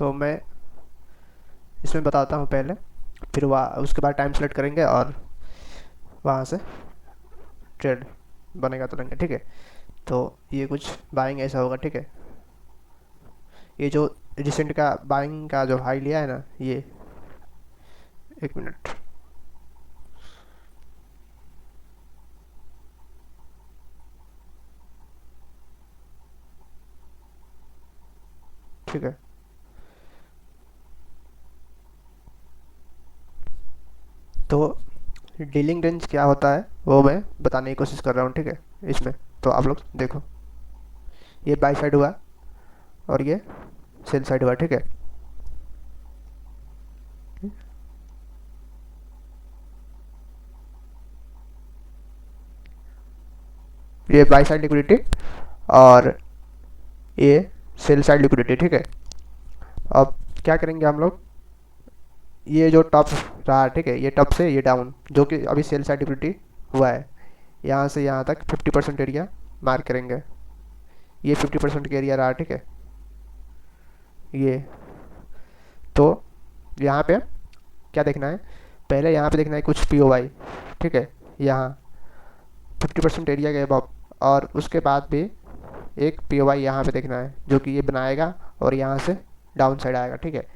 तो मैं इसमें बताता हूँ पहले, फिर वहाँ उसके बाद टाइम सेलेक्ट करेंगे और वहाँ से ट्रेड बनेगा तो लेंगे, ठीक है। तो ये कुछ बाइंग ऐसा होगा, ठीक है। ये जो रिसेंट का बाइंग का जो हाई लिया है ना, ये 1 मिनट, ठीक है। तो डीलिंग रेंज क्या होता है वो मैं बताने की कोशिश कर रहा हूँ, ठीक है। इसमें तो आप लोग देखो, ये बाई साइड हुआ और ये सेल साइड हुआ, ठीक है। ये बाई साइड लिक्विडिटी और ये सेल साइड लिक्विडिटी, ठीक है। अब क्या करेंगे हम लोग, ये जो टॉप रहा, ठीक है, ये टॉप से ये डाउन जो कि अभी सेल साइड लिक्विडिटी हुआ है, यहाँ से यहाँ तक 50% एरिया मार्क करेंगे। ये 50% का एरिया रहा, ठीक है। ये तो यहाँ पे क्या देखना है, पहले यहाँ पे देखना है कुछ पी ओ वाई, ठीक है, यहाँ 50% एरिया के अबव, और उसके बाद भी एक पी ओ वाई यहाँ पे देखना है जो कि ये बनाएगा और यहाँ से डाउन साइड आएगा, ठीक है।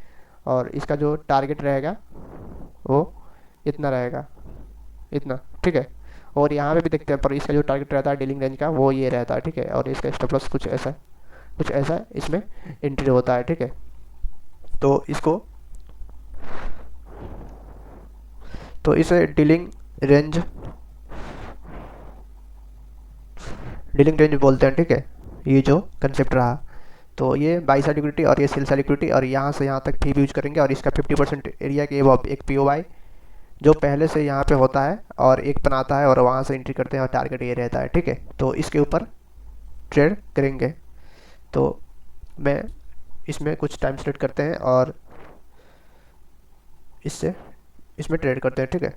और इसका जो टारगेट रहेगा वो इतना रहेगा, इतना, ठीक है। और यहाँ पे भी देखते हैं, पर इसका जो टारगेट रहता है डीलिंग रेंज का वो ये रहता है, ठीक है। और इसका स्टॉप लॉस कुछ ऐसा इसमें एंट्री होता है, ठीक है। तो इसको, तो इसे डीलिंग रेंज बोलते हैं, ठीक है। ये जो कंसेप्ट रहा, तो ये बाई साइड लिक्विडिटी और ये सेल साइड लिक्विडिटी, और यहाँ से यहाँ तक भी यूज करेंगे। और इसका 50% एरिया के अब एक पी ओ वाई जो पहले से यहाँ पे होता है और एक बनाता है और वहाँ से एंट्री करते हैं और टारगेट ये रहता है, ठीक है। तो इसके ऊपर ट्रेड करेंगे। तो मैं इसमें कुछ टाइम सेलेक्ट करते हैं और इससे इसमें ट्रेड करते हैं, ठीक है।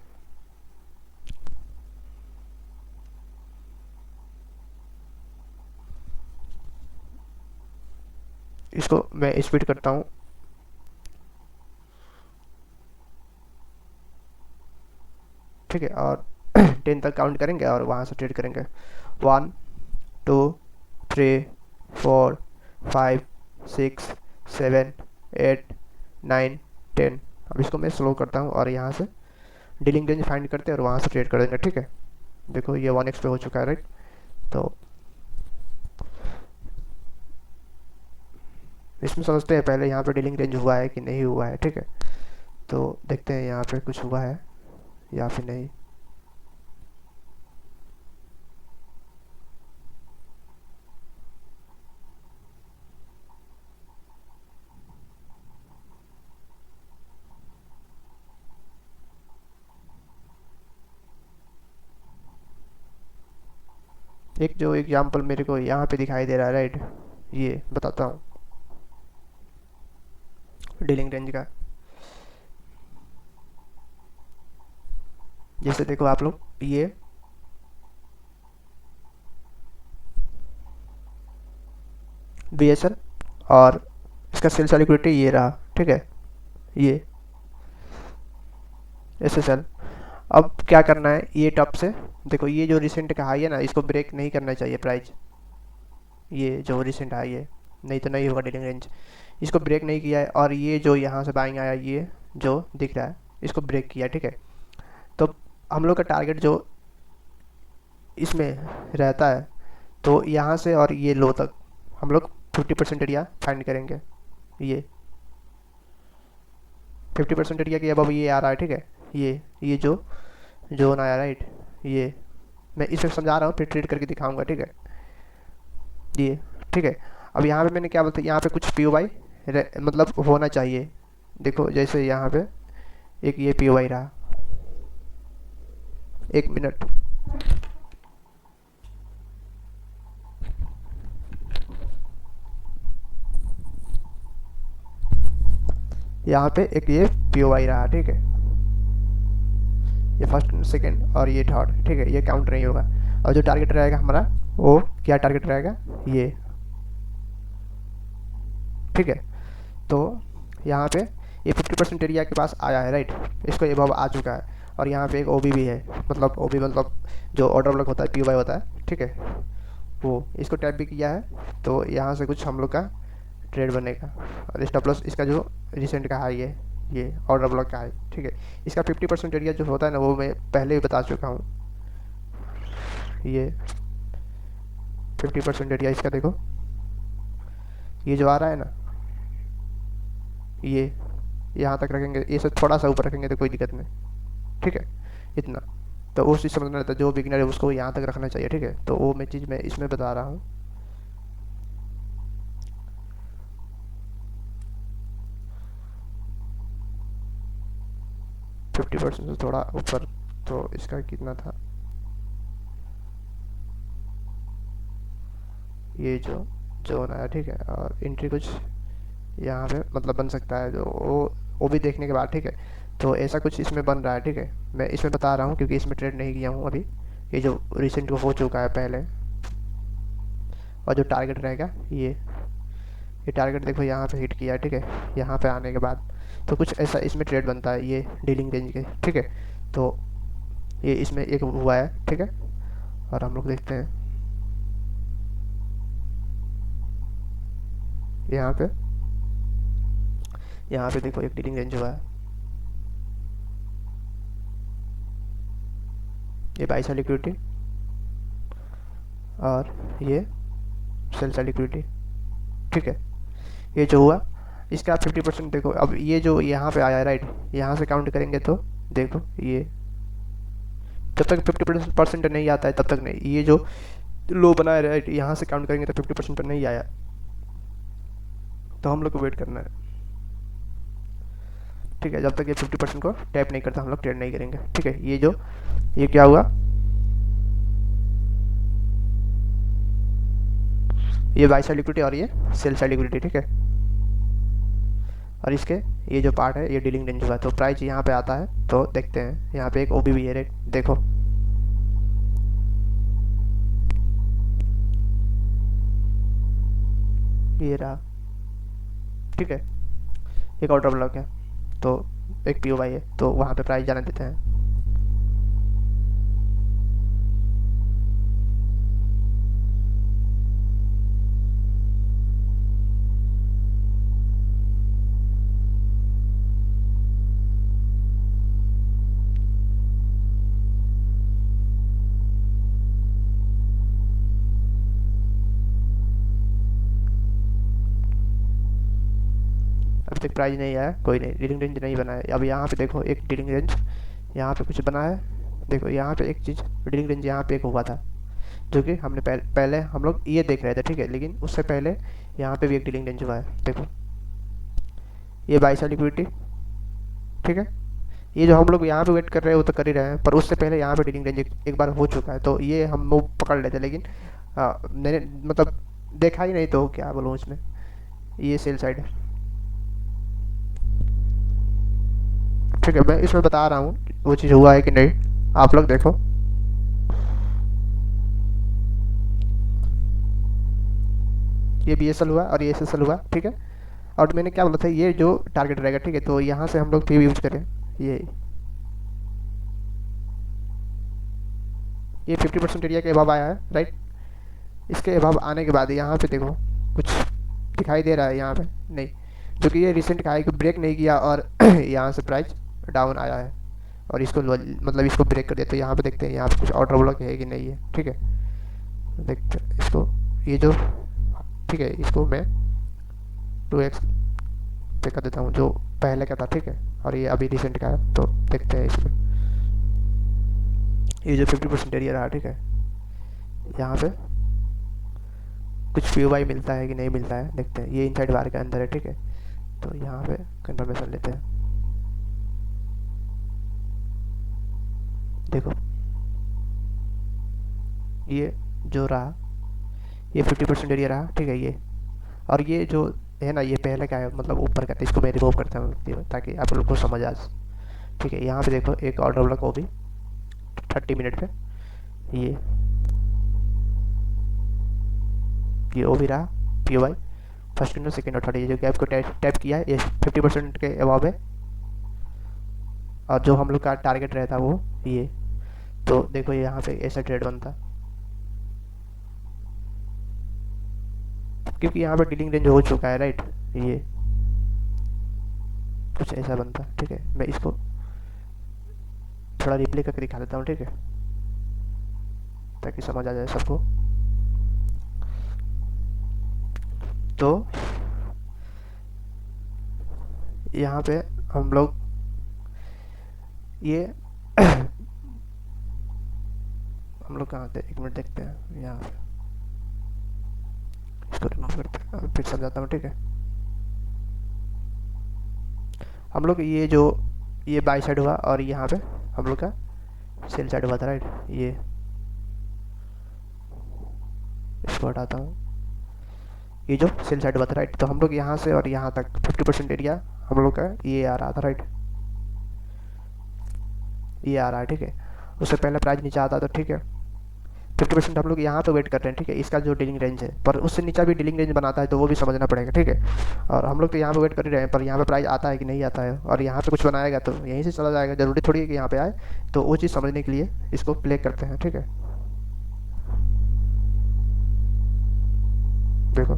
इसको मैं स्पीड करता हूँ, ठीक है। और 10 तक काउंट करेंगे और वहाँ से ट्रेड करेंगे। 1 2 3 4 5 6 7 8 9 10। अब इसको मैं स्लो करता हूँ और यहाँ से डीलिंग रेंज फाइंड करते हैं और वहाँ से ट्रेड कर देंगे, ठीक है। देखो ये 1x पे हो चुका है, राइट। तो इसमें समझते हैं पहले यहाँ पे डीलिंग रेंज हुआ है कि नहीं हुआ है, ठीक है। तो देखते हैं यहाँ पे कुछ हुआ है या फिर नहीं। एक जो एग्जांपल मेरे को यहाँ पे दिखाई दे रहा है, राइट, ये बताता हूँ डीलिंग रेंज का। जैसे देखो आप लोग, ये बी एस एल और इसका सेल्स लिक्विडिटी ये रहा, ठीक है, ये एस एस एल। अब क्या करना है, ये टॉप से देखो, ये जो रिसेंट का हाई है ना, इसको ब्रेक नहीं करना चाहिए प्राइस, ये जो रिसेंट हाई है, नहीं तो नहीं होगा डीलिंग रेंज। इसको ब्रेक नहीं किया है और ये जो यहाँ से बाइंग आया, ये जो दिख रहा है इसको ब्रेक किया, ठीक है। तो हम लोग का टारगेट जो इसमें रहता है, तो यहाँ से और ये लो तक हम लोग 50% एरिया फाइंड करेंगे। ये 50% एरिया के अब ये आ रहा है, ठीक है। ये जो जोन आया, राइट, ये मैं इसे समझा रहा हूँ, फिर ट्रेड करके दिखाऊंगा, ठीक है। ये ठीक है। अब यहाँ पे मैंने क्या बोलता है, यहाँ पे कुछ पी ओ वाई मतलब होना चाहिए। देखो जैसे यहाँ पे एक ये पी ओ वाई रहा, 1 मिनट, यहाँ पे एक ये पी ओ वाई रहा, ठीक है। ये फर्स्ट सेकंड और ये थर्ड, ठीक है, ये काउंट नहीं होगा। और जो टारगेट रहेगा हमारा, वो क्या टारगेट रहेगा, ये, ठीक है। तो यहाँ पे ये 50% एरिया के पास आया है, राइट। इसको एबव आ चुका है। और यहाँ पे एक ओबी भी है, मतलब ओबी मतलब जो ऑर्डर ब्लॉक होता है, पीओवाई होता है, ठीक है, वो इसको टैप भी किया है। तो यहाँ से कुछ हम लोग का ट्रेड बनेगा। और स्टॉप लॉस इसका जो रिसेंट का हाई है, ये ऑर्डर ब्लॉक का हाई, ठीक है। इसका 50% एरिया जो होता है ना, वो मैं पहले ही बता चुका हूँ। ये 50% एरिया इसका देखो, ये जो आ रहा है ना, ये यहाँ तक रखेंगे, ये सब थोड़ा सा ऊपर रखेंगे तो कोई दिक्कत नहीं, ठीक है, इतना। तो उस चीज़ समझना रहता है, जो बिगिनर है उसको यहाँ तक रखना चाहिए, ठीक है। तो वो मैं चीज़ मैं इसमें बता रहा हूँ। फिफ्टी परसेंट से थोड़ा ऊपर, तो इसका कितना था, ये जो जोन आया, ठीक है। और एंट्री कुछ यहाँ पे मतलब बन सकता है, जो वो भी देखने के बाद, ठीक है। तो ऐसा कुछ इसमें बन रहा है, ठीक है। मैं इसमें बता रहा हूँ क्योंकि इसमें ट्रेड नहीं किया हूँ अभी। ये जो रिसेंट को हो चुका है पहले, और जो टारगेट रहेगा ये टारगेट देखो यहाँ पे हिट किया है, ठीक है। यहाँ पे आने के बाद तो कुछ ऐसा इसमें ट्रेड बनता है, ये डीलिंग रेंज के, ठीक है। तो ये इसमें एक हुआ है, ठीक है। और हम लोग देखते हैं यहाँ पे, यहाँ पे देखो एक डीलिंग रेंज हुआ है, ये बाई साइड लिक्विडिटी और ये सेल साइड लिक्विडिटी, ठीक है। ये जो हुआ इसका 50% देखो। अब ये जो यहाँ पे आया है, राइट, यहाँ से काउंट करेंगे तो देखो, ये जब तक 50% नहीं आता है तब तक नहीं। ये जो लो बना है, राइट, यहाँ से काउंट करेंगे तो 50% पर नहीं आया, तो हम लोग को वेट करना है, ठीक है। जब तक ये 50% को टैप नहीं करता हम लोग ट्रेड नहीं करेंगे, ठीक है। ये क्या हुआ, ये बाई साइड लिक्विडिटी और ये सेल साइड लिक्विडिटी, ठीक है। और इसके ये जो पार्ट है ये डीलिंग रेंज हुआ, तो प्राइस यहाँ पे आता है। तो देखते हैं यहाँ पे एक ओबी भी है, रेट देखो, ये रहा, ठीक है। एक ऑर्डर ब्लॉक है, तो एक पीओवाई है, तो वहाँ पे प्राइस जाने देते हैं। अभी तक प्राइस नहीं आया, कोई नहीं, डीलिंग रेंज नहीं बना है। अब यहाँ पे देखो एक डीलिंग रेंज यहाँ पे कुछ बना है, देखो यहाँ पे एक चीज़ डीलिंग रेंज यहाँ पे एक हुआ था, जो कि हमने पहले हम लोग ये देख रहे थे, ठीक है। लेकिन उससे पहले यहाँ पे भी एक डीलिंग रेंज हुआ है, देखो, ये बाई साइड लिक्विडिटी, ठीक है। ये जो हम लोग यहाँ पे वेट कर रहे हैं वो तो कर ही रहे हैं, पर उससे पहले यहाँ पे डीलिंग रेंज एक बार हो चुका है, तो ये हम मूव पकड़ लेते, लेकिन मैंने मतलब देखा ही नहीं, तो क्या बोलूँ इसमें। ये सेल साइड है, ठीक है। मैं इसमें बता रहा हूँ वो चीज़ हुआ है कि नहीं, आप लोग देखो। ये बी एस एल हुआ और ये एस एस एल हुआ, ठीक है। और मैंने क्या बोला था, ये जो टारगेट रहेगा, ठीक है। तो यहाँ से हम लोग पी यूज करें, ये 50% एरिया के अभाव आया है, राइट। इसके अभाव आने के बाद यहाँ पे देखो कुछ दिखाई दे रहा है यहाँ पे नहीं, जो कि ये रिसेंट का हाई को ब्रेक नहीं किया और यहाँ से प्राइस डाउन आया है। और इसको मतलब इसको ब्रेक कर दिया, तो यहाँ पे देखते हैं यहाँ पे कुछ ऑर्डर ब्लॉक है कि नहीं है, ठीक है। देखते हैं इसको, ये जो, ठीक है, इसको मैं 2x पे कर देता हूँ, जो पहले का था, ठीक है। और ये अभी रिसेंट का है, तो देखते हैं इसमें ये जो 50% एरिया रहा, ठीक है। यहाँ पे कुछ पीओवाई मिलता है कि नहीं मिलता है, देखते हैं। ये इनसाइड बार के अंदर है, ठीक है। तो यहाँ पे कंफर्मेशन लेते हैं, देखो ये जो रहा, ये 50% एरिया रहा, ठीक है। ये और ये जो है ना, ये पहले का है, मतलब ऊपर का था, इसको मैं रिमूव करता हूँ ताकि आप लोग को समझ आ, ठीक है। यहाँ पे देखो एक ऑर्डर ब्लॉक वो भी 30 मिनट पे, ये वो भी रहा P Y, first candle second और थर्ड, ये जो गैप को टैप किया है ये 50% के अबव है, और जो हम लोग का टारगेट रहता है वो ये। तो देखो यहाँ पे ऐसा ट्रेड बनता, क्योंकि यहाँ पे डीलिंग रेंज हो चुका है राइट, ये कुछ ऐसा बनता। ठीक है, मैं इसको थोड़ा रिप्ले करके दिखा देता हूँ, ठीक है, ताकि समझ आ जाए सबको। तो यहाँ पे हम लोग ये हम लोग कहाँ थे, एक मिनट देखते हैं, यहाँ पे इसको रिमूव करते हैं और फिर समझाता हूँ, ठीक है। हम लोग ये जो ये बाई साइड हुआ और यहाँ पे हम लोग का सेल साइड हुआ था राइट, ये इसको हटाता हूँ, ये जो सेल साइड हुआ था राइट। तो हम लोग यहाँ से और यहाँ तक 50% एरिया हम लोग का ये आ रहा था राइट, ये आ रहा है, ठीक है। उससे पहले प्राइस नीचे आता तो ठीक है, 50% हम लोग यहाँ पे वेट कर रहे हैं, ठीक है, इसका जो डीलिंग रेंज है, पर उससे नीचा भी डीलिंग रेंज बनाता है तो वो भी समझना पड़ेगा, ठीक है। और हम लोग तो यहाँ पे वेट कर ही रहे हैं, पर यहाँ पे प्राइस आता है कि नहीं आता है, और यहाँ पे कुछ बनाएगा तो यहीं से चला जाएगा, जरूरी थोड़ी है कि यहाँ पे आए। तो वो चीज़ समझने के लिए इसको प्ले करते हैं, ठीक है। देखो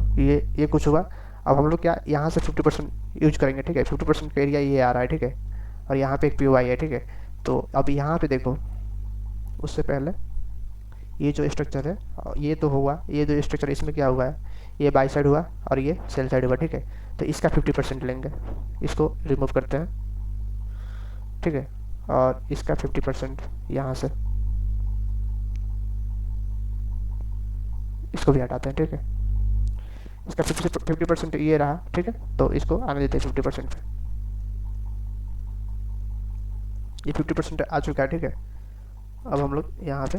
ये कुछ हुआ, अब हम लोग क्या यहाँ से 50% यूज करेंगे, ठीक है। 50% का एरिया ये आ रहा है, ठीक है, और यहाँ पे एक POI है, ठीक है। तो अब यहाँ पे देखो, उससे पहले ये जो स्ट्रक्चर है, ये तो हुआ, ये जो स्ट्रक्चर इसमें क्या हुआ है, ये बाई साइड हुआ और ये सेल साइड हुआ, ठीक है। तो इसका 50% लेंगे, इसको रिमूव करते हैं, ठीक है, और इसका 50% यहाँ से इसको भी हटाते हैं, ठीक है। इसका 50% ये रहा, ठीक है, तो इसको आने देते हैं 50% पे। ये 50% आ चुका है, ठीक है। अब हम लोग यहाँ पे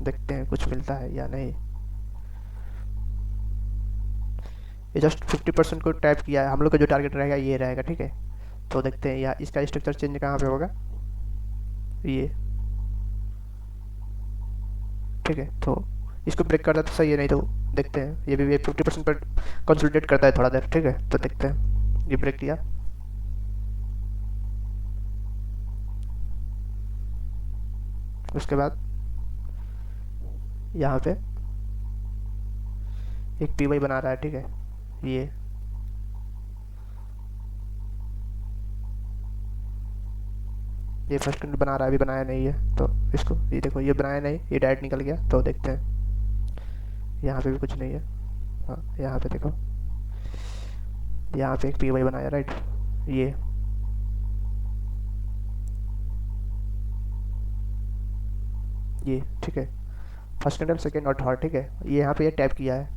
देखते हैं कुछ मिलता है या नहीं। ये जस्ट 50% को टैप किया है, हम लोग का जो टारगेट रहेगा ये रहेगा, ठीक है। तो देखते हैं या इसका स्ट्रक्चर चेंज कहाँ पे होगा, ये, ठीक है। तो इसको ब्रेक करता तो सही है, नहीं तो देखते हैं, ये भी 50% पर कंसोलिडेट करता है थोड़ा देर, ठीक है। तो देखते हैं, ये ब्रेक किया, उसके बाद यहाँ पे एक PY बना रहा है, ठीक है, ये फर्स्ट कैंडल बना रहा है, अभी बनाया नहीं है, तो इसको ये देखो, ये बनाया नहीं, ये डायरेक्ट निकल गया। तो देखते हैं, यहाँ पे भी कुछ नहीं है, हाँ यहाँ पे देखो, यहाँ पे एक PY बनाया राइट, ये ठीक है, फर्स्ट कैंडल सेकेंड और थर्ड, ठीक है। ये यहाँ पे ये टैप किया है,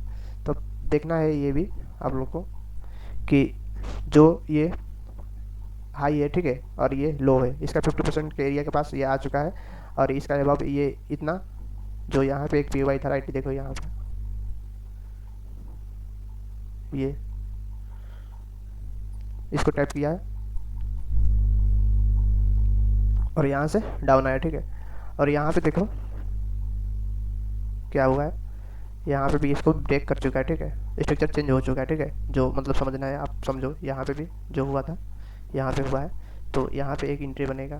तो देखना है ये भी आप लोग को कि जो ये हाई है, ठीक है, और ये लो है, इसका 50% के एरिया के पास ये आ चुका है, और इसका जवाब ये इतना जो यहाँ पे एक PY था राइट, देखो यहाँ पे ये इसको टैप किया है और यहाँ से डाउन आया, ठीक है। और यहाँ पे देखो क्या हुआ है, यहाँ पे भी इसको ब्रेक कर चुका है, ठीक है, स्ट्रक्चर चेंज हो चुका है, ठीक है। जो मतलब समझना है आप समझो, यहाँ पे भी जो हुआ था यहाँ पे हुआ है, तो यहाँ पे एक एंट्री बनेगा,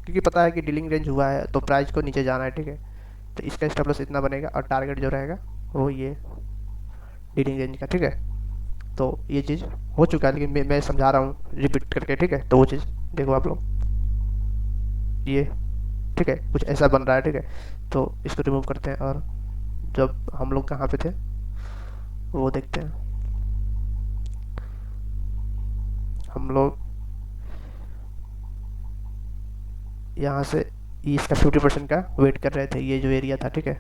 क्योंकि पता है कि डीलिंग रेंज हुआ है तो प्राइस को नीचे जाना है, ठीक है। तो इसका स्टॉप लॉस इतना बनेगा और टारगेट जो रहेगा वो ये डीलिंग रेंज का, ठीक है। तो ये चीज़ हो चुका है, लेकिन मैं समझा रहा हूँ रिपीट करके, ठीक है। तो वो चीज़ देखो आप लोग, ये ठीक है, कुछ ऐसा बन रहा है, ठीक है। तो इसको रिमूव करते हैं और जब हम लोग कहाँ पे थे वो देखते हैं। हम लोग यहाँ से इसका 50% का वेट कर रहे थे, ये जो एरिया था, ठीक है,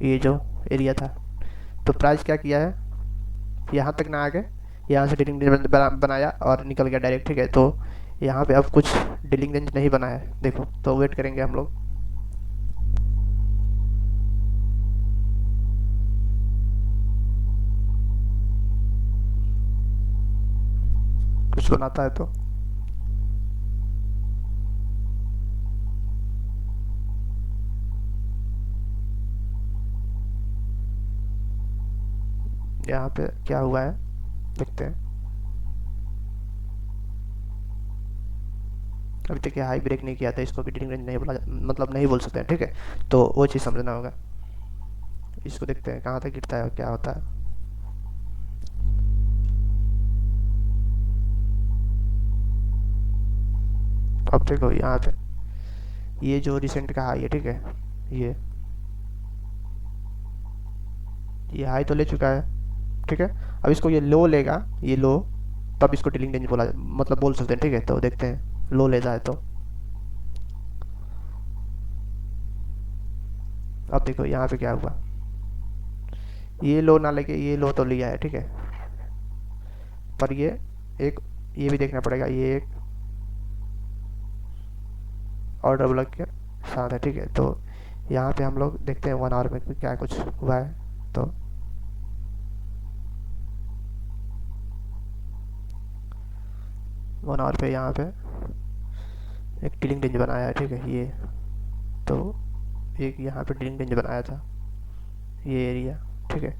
ये जो एरिया था। तो प्राइस क्या किया है, यहाँ तक ना आ गए, यहाँ से डीलिंग रेंज बनाया और निकल गया डायरेक्ट, ठीक है। तो यहाँ पे अब कुछ डीलिंग रेंज नहीं बना है, देखो। तो वेट करेंगे हम लोग, कुछ बनाता है तो। यहाँ पे क्या हुआ है देखते हैं। अभी तक ये हाई ब्रेक नहीं किया था, इसको भी ड्रिलिंग रेंज नहीं बोला, मतलब नहीं बोल सकते हैं, ठीक है। तो वो चीज़ समझना होगा। इसको देखते हैं कहाँ तक गिरता है और क्या होता है। अब देखो यहाँ पे ये जो रिसेंट का हाई है, ठीक है, ये हाई तो ले चुका है, ठीक है। अब इसको ये लो लेगा, ये लो, तब इसको ड्रिलिंग रेंज बोला, मतलब बोल सकते हैं, ठीक है। तो देखते हैं लो लेता है तो। अब देखो यहाँ पे क्या हुआ, ये लो ना लेके ये लो तो लिया है, ठीक है। पर ये एक, ये भी देखना पड़ेगा, ये एक ऑर्डर ब्लॉक के साथ है, ठीक है। तो यहाँ पे हम लोग देखते हैं 1 आवर में क्या कुछ हुआ है। तो 1 आवर पे यहाँ पे एक ड्रिलिंग रेंज बनाया है, ठीक है, ये। तो एक यहाँ पे ड्रिलिंग रेंज बनाया था, ये एरिया, ठीक है।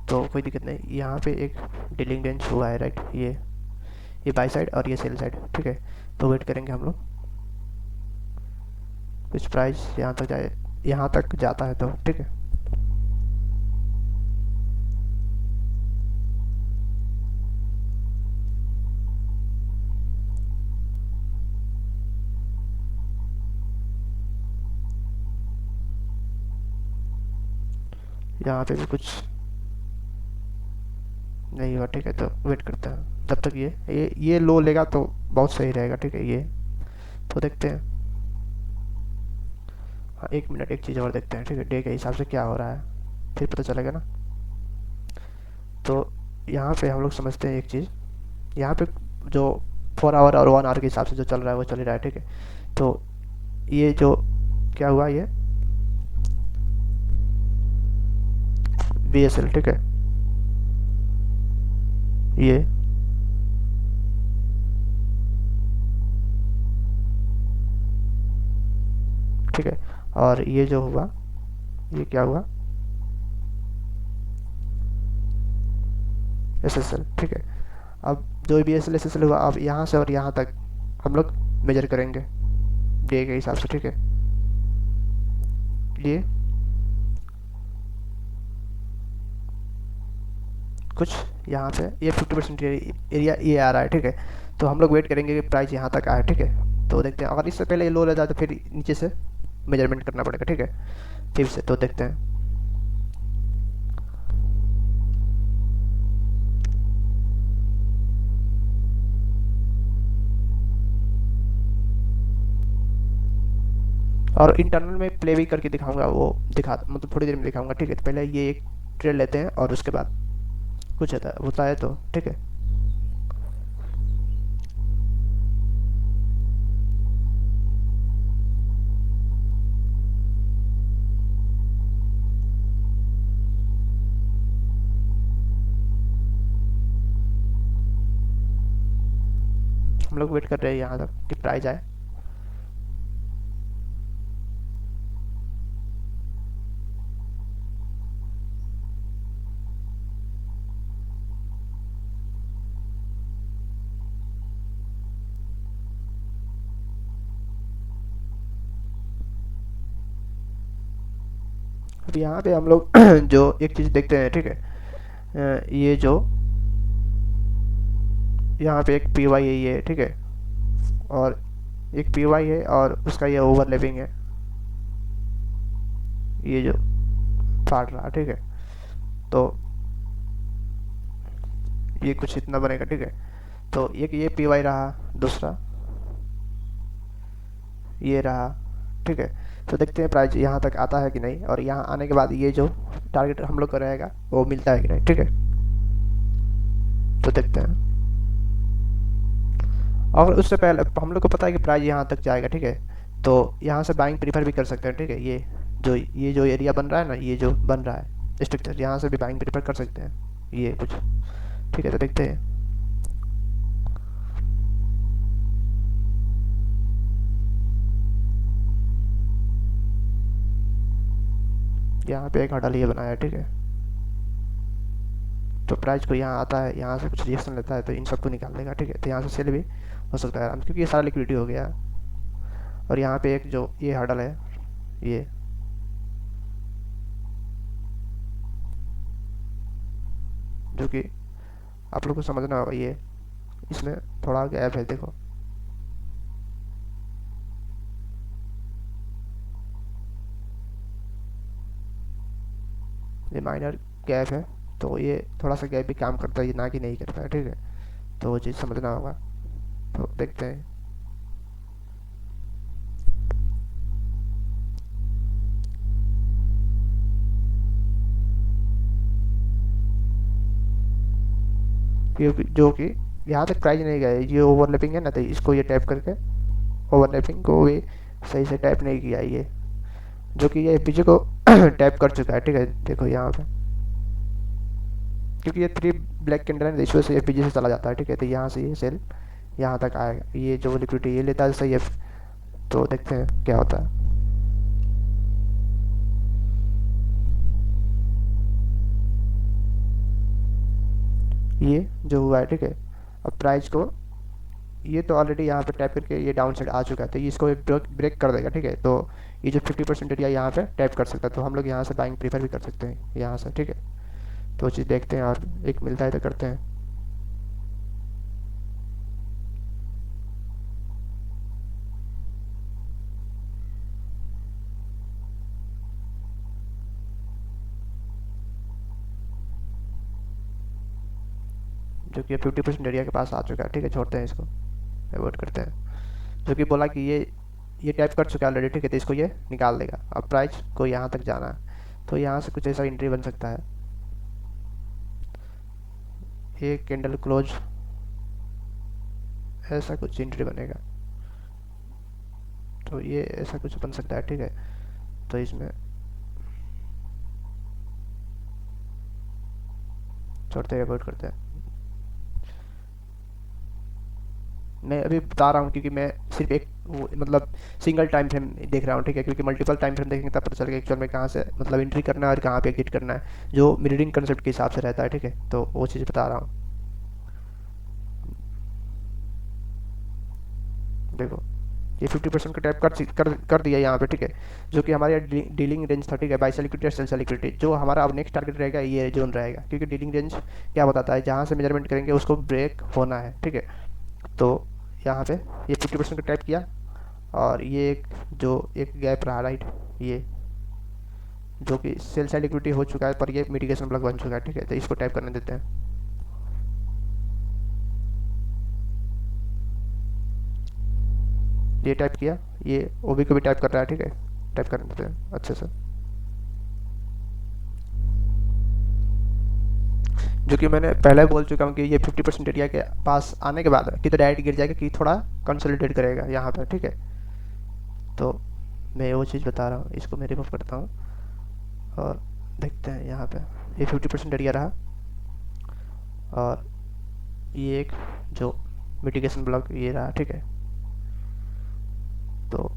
तो कोई दिक्कत नहीं, यहाँ पे एक ड्रिलिंग रेंज हुआ है, राइट। ये बाई साइड और ये सेल साइड, ठीक है। तो वेट करेंगे हम लोग, कुछ प्राइस यहाँ तक जाए, यहाँ तक जाता है तो ठीक है। यहाँ पे भी कुछ नहीं हुआ, ठीक है। तो वेट करते हैं जब तक ये लो लेगा तो बहुत सही रहेगा, ठीक है, ये। तो देखते हैं, हाँ 1 मिनट, एक चीज़ और देखते हैं, ठीक है, डे के हिसाब से क्या हो रहा है, फिर पता चलेगा ना। तो यहाँ पे हम लोग समझते हैं एक चीज़, यहाँ पे जो 4 आवर और 1 आवर के हिसाब से जो चल रहा है वो चल ही रहा है, ठीक है। तो ये जो क्या हुआ, ये BSL, ठीक है, ये ठीक है। और ये जो हुआ, ये क्या हुआ, SSL, ठीक है। अब जो BSL SSL हुआ, अब यहाँ से और यहाँ तक हम लोग मेजर करेंगे डे के हिसाब से, ठीक है। ये कुछ यहाँ पे ये 50% एरिया ये आ रहा है, ठीक है। तो हम लोग वेट करेंगे कि प्राइस यहाँ तक आए, ठीक है। तो देखते हैं, अगर इससे पहले ये लो रहता है तो फिर नीचे से मेजरमेंट करना पड़ेगा, ठीक है, फिर से। तो देखते हैं, और इंटरनल में प्ले भी करके दिखाऊंगा, वो दिखा मतलब थोड़ी देर में दिखाऊंगा, ठीक है। तो पहले ये एक ट्रेड लेते हैं और उसके बाद कुछ होता है तो ठीक है। हम लोग वेट कर रहे हैं यहाँ तक कि प्राइस आए। अब यहाँ पे हम लोग जो एक चीज़ देखते हैं, ठीक है, ये जो यहाँ पे एक PY है, ये ठीक है, और एक PY है और उसका ये ओवरलैपिंग है, ये जो फाट रहा, ठीक है। तो ये कुछ इतना बनेगा, ठीक है। तो एक ये PY रहा, दूसरा ये रहा, ठीक है। तो देखते हैं प्राइस यहाँ तक आता है कि नहीं, और यहाँ आने के बाद ये जो टारगेट हम लोग का रहेगा वो मिलता है कि नहीं, ठीक है। तो देखते हैं, और उससे पहले हम लोग को पता है कि प्राइस यहाँ तक जाएगा, ठीक है। तो यहाँ से बाइंग प्रीफर भी कर सकते हैं, ठीक है। ये जो एरिया बन रहा है ना, ये जो बन रहा है स्ट्रक्चर, यहाँ से भी बाइंग प्रीफर कर सकते हैं, ये कुछ, ठीक है। तो देखते हैं, यहाँ पे एक हडल ये बनाया है, ठीक है। तो प्राइस को यहाँ आता है, यहाँ से कुछ रिएक्शन लेता है तो इन सबको निकाल देगा, ठीक है। तो यहाँ से सेल भी हो सकता है आराम से, क्योंकि ये सारा लिक्विडिटी हो गया। और यहाँ पे एक जो ये हर्डल है, ये जो कि आप लोग को समझना होगा, ये इसमें थोड़ा गैप है, देखो ये माइनर गैप है, तो ये थोड़ा सा गैप भी काम करता है, ये ना कि नहीं करता है, ठीक है। तो वो चीज़ समझना होगा। तो देखते हैं, क्योंकि जो कि यहाँ तक प्राइस नहीं गया है, ये ओवरलैपिंग है ना, तो इसको ये टैप करके ओवरलैपिंग को भी सही से टैप नहीं किया ये, जो कि ये पीछे को टैप कर चुका है, ठीक है। देखो यहाँ पे, क्योंकि ये 3 ब्लैक कैंडल है, इस वजह से ये पीछे से चला जाता है, ठीक है। तो यहाँ से ये सेल यहाँ तक आएगा, ये जो लिक्विडिटी ये लेता है सही है। तो देखते हैं क्या होता है। ये जो हुआ है, ठीक है। अब प्राइस को ये तो ऑलरेडी यहाँ पे टैप करके ये डाउन साइड आ चुका है, तो ये इसको ब्रेक कर देगा, ठीक है। तो ये जो 50% एरिया यहाँ पे टैप कर सकता है, तो हम लोग यहाँ से बाइंग प्रीफर भी कर सकते हैं यहाँ से, ठीक है। तो चीज़ देखते हैं, और एक मिलता है तो करते हैं। जो कि 50% एरिया के पास आ चुका है, ठीक है। छोड़ते हैं इसको, अवॉइड करते हैं। जो कि बोला कि ये टैप कर चुका है ऑलरेडी, ठीक है। तो इसको ये निकाल देगा। अब प्राइस को यहाँ तक जाना है, तो यहाँ से कुछ ऐसा एंट्री बन सकता है, एक कैंडल क्लोज, ऐसा कुछ एंट्री बनेगा। तो ये ऐसा कुछ बन सकता है, ठीक है। तो इसमें छोड़ते हैं, अवॉइड करते हैं। मैं अभी बता रहा हूँ क्योंकि मैं सिर्फ एक मतलब सिंगल टाइम फ्रेम देख रहा हूँ, ठीक है। क्योंकि मल्टीपल टाइम फ्रेम देखेंगे तब पता चलेगा एक्चुअल में कहाँ से मतलब एंट्री करना है और कहाँ पे एग्जिट करना है, जो मिररिंग कंसेप्ट के हिसाब से रहता है, ठीक है। तो वो चीज़ बता रहा हूँ। देखो ये 50% का टैप कर दिया यहाँ पे, ठीक है। जो कि हमारे डीलिंग रेंज था, ठीक है। बाई से लिक्विडिटी और सेल से लिक्विडिटी, जो हमारा अब नेक्स्ट टारगेट रहेगा ये जोन रहेगा, क्योंकि डीलिंग रेंज क्या बताता है, जहाँ से मेजरमेंट करेंगे उसको ब्रेक होना है, ठीक है। तो यहाँ पे ये 50% का टैप किया, और ये एक जो एक गैप रहा राइट, ये जो कि सेल साइड लिक्विडिटी हो चुका है, पर ये मिटिगेशन ब्लॉक बन चुका है, ठीक है। तो इसको टाइप करने देते हैं। ये टाइप किया, ये ओबी को भी टाइप कर रहा है, ठीक है। टाइप करने देते हैं अच्छे से, जो कि मैंने पहले बोल चुका हूँ कि ये 50% एरिया के पास आने के बाद कि तो डायरेक्ट गिर जाएगा कि थोड़ा कंसोलिडेट करेगा यहाँ पर, ठीक है। तो मैं वो चीज़ बता रहा हूँ, इसको मैं रिमूव करता हूँ और देखते हैं यहाँ पे ये 50% एरिया रहा, और ये एक जो मिटिगेशन ब्लॉक ये रहा, ठीक है। तो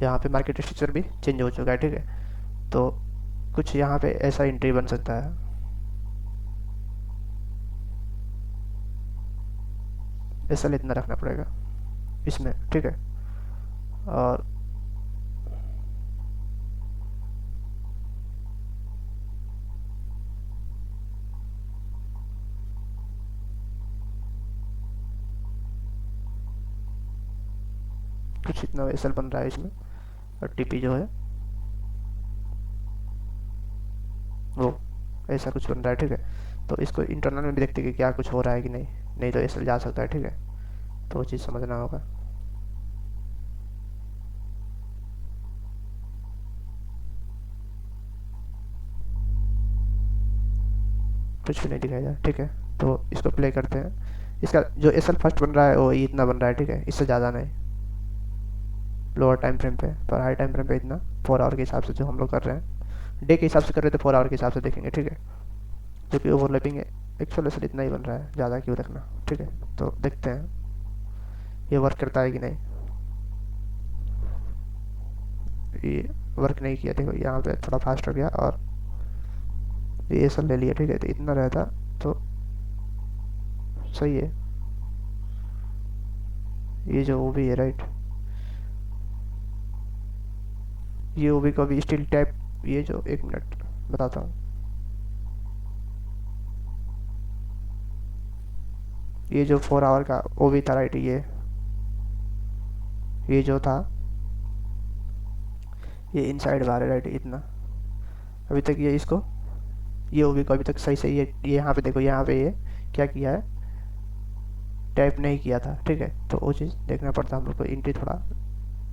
यहाँ पे मार्केट स्ट्रक्चर भी चेंज हो चुका है, ठीक है। तो कुछ यहाँ पे ऐसा एंट्री बन सकता है, ऐसा इतना रखना पड़ेगा इसमें, ठीक है। और कुछ इतना एसल बन रहा है इसमें, और टीपी जो है वो ऐसा कुछ बन रहा है, ठीक है। तो इसको इंटरनल में भी देखते हैं कि क्या कुछ हो रहा है कि नहीं, नहीं तो एसल जा सकता है, ठीक है। तो वो चीज़ समझना होगा। कुछ भी नहीं दिखाई दे, ठीक है। तो इसको प्ले करते हैं। इसका जो एसल फर्स्ट बन रहा है वो इतना बन रहा है, ठीक है। इससे ज़्यादा नहीं लोअर टाइम फ्रेम पे, पर हाई टाइम फ्रेम पे इतना 4 आवर के हिसाब से जो हम लोग कर रहे हैं, डे के हिसाब से कर रहे थे 4 आवर के हिसाब से देखेंगे, ठीक है। जो कि ओवरलैपिंग है, एक्चुअल एसल इतना ही बन रहा है, ज़्यादा क्यों रखना, ठीक है। तो देखते हैं ये वर्क करता है कि नहीं। ये वर्क नहीं किया, देखो यहाँ पे थोड़ा फास्ट हो गया, और ये सब ले लिया, ठीक है। तो इतना रहता तो सही है। ये जो वो भी है राइट, ये वो भी कभी स्टील टाइप, ये जो, एक मिनट बताता हूँ। ये जो 4 आवर का वो भी था राइट, ये जो था ये इनसाइड बार है राइट, इतना। अभी तक ये इसको, ये वो भी को अभी तक सही सही है। ये यहाँ पे देखो, यहाँ पे ये क्या किया है, टाइप नहीं किया था, ठीक है। तो वो चीज़ देखना पड़ता हम लोग को। इंटी थोड़ा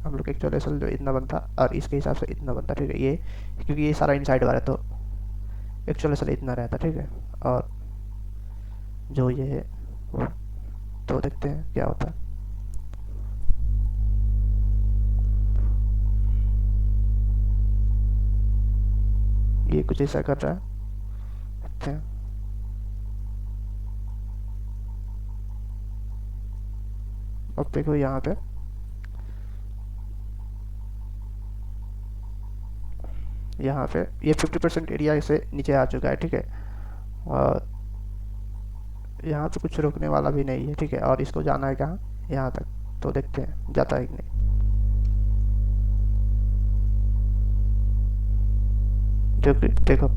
हम लोग एक्चुअल जो इतना बनता और इसके हिसाब से इतना बनता, ठीक है। ये क्योंकि ये सारा इनसाइड वाला है तो एक्चुअल इतना रहता, ठीक है। और जो ये है वो, तो देखते हैं क्या होता है। ये कुछ ऐसा कर रहा है, देखते हैं। अब देखो यहाँ पे, ये 50% एरिया से नीचे आ चुका है, ठीक है। और यहाँ पे कुछ रुकने वाला भी नहीं है, ठीक है। और इसको जाना है कहाँ, यहाँ तक। तो देखते हैं जाता है कि नहीं। जो कि देखो,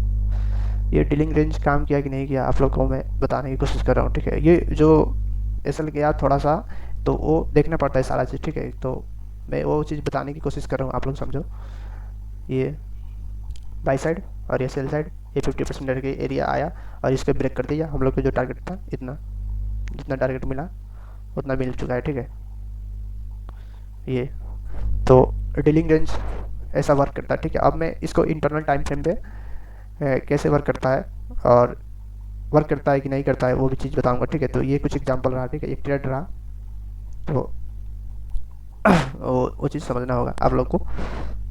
ये डीलिंग रेंज काम किया कि नहीं किया आप लोग को मैं बताने की कोशिश कर रहा हूँ, ठीक है। ये जो एस एल गया थोड़ा सा, तो वो देखना पड़ता है सारा चीज़, ठीक है। तो मैं वो चीज़ बताने की कोशिश कर रहा हूँ, आप लोग समझो। ये बाई साइड और ये सेल साइड, ये 50% के एरिया आया और इसको ब्रेक कर दिया। हम लोग को जो टारगेट था, इतना जितना टारगेट मिला उतना मिल चुका है, ठीक है। ये तो डीलिंग रेंज ऐसा वर्क करता है, ठीक है। अब मैं इसको इंटरनल टाइम फ्रेम पे कैसे वर्क करता है और वर्क करता है कि नहीं करता है वो भी चीज़ बताऊंगा, ठीक है। तो ये कुछ एग्जांपल रहा, ठीक है। एक ट्रेड रहा, तो वो चीज़ समझना होगा आप लोग को।